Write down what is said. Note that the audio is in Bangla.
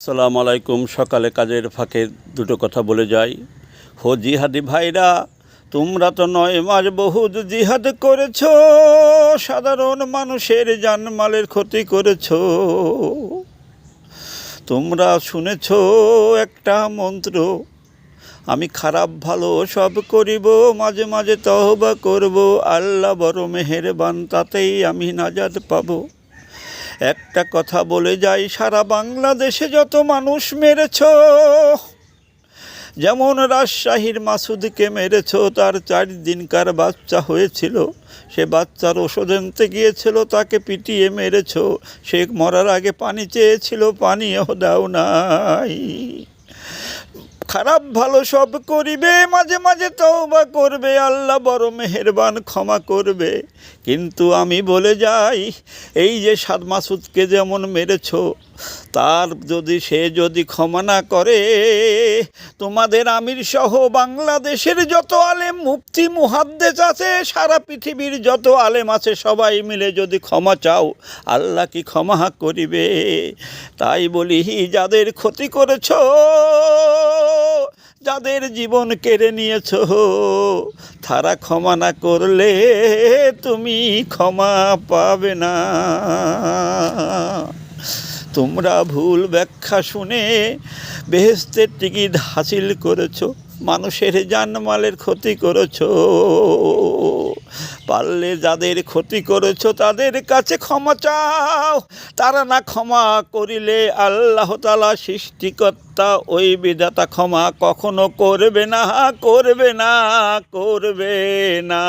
আসসালামু আলাইকুম। সকালে কাজের ফাঁকে দুটো কথা বলে যাই। হো জিহাদি ভাইরা, তোমরা তো 9 মাস বহুত জিহাদ করেছ, সাধারণ মানুষের জানমালের ক্ষতি করেছ। তোমরা শুনেছ একটা মন্ত্র, আমি খারাপ ভালো সব করিব, মাঝে মাঝে তওবা করব, আল্লাহ বড় মেহেরবান, তাতেই আমি নাজাত পাব। একটা কথা বলে যাই, সারা বাংলাদেশে যত মানুষ মেরেছ, যেমন রাজশাহীর মাসুদকে মেরেছ, তার 4 দিনকার বাচ্চা হয়েছিল, সে বাচ্চার ওষুধ আনতে গিয়েছিল, তাকে পিটিয়ে মেরেছ। সে মরার আগে পানি চেয়েছিল, পানিও দাও নাই। খারাপ ভালো সব করিবে, মাঝে মাঝে তওবা করবে, আল্লাহ বড় মেহেরবান, ক্ষমা করবে। কিন্তু আমি বলে যাই, এই যে সাদ মাসুদকে যেমন মেরেছ, তার সে যদি ক্ষমা না করে, তোমাদের আমির সহ বাংলাদেশের যত আলেম, মুফতি, মুহাদ্দিস আছে, সারা পৃথিবীর যত আলেম আছে, সবাই মিলে যদি ক্ষমা চাও, আল্লাহ কি ক্ষমা করিবে? তাই বলি, যাদের ক্ষতি করেছ, যাদের জীবন কেড়ে নিয়েছ, তারা ক্ষমা না করলে তুমি ক্ষমা পাবে না। তোমরা ভুল ব্যাখ্যা শুনে বেহেশতের টিকিট হাসিল করেছ, মানুষের জানমালের ক্ষতি করেছ। পারলে যাদের ক্ষতি করেছ তাদের কাছে ক্ষমা চাও, তারা না ক্ষমা করিলে আল্লাহ তাআলা সৃষ্টিকর্তা, ওই বিধাতা ক্ষমা কখনো করবে না, করবে না, করবে না।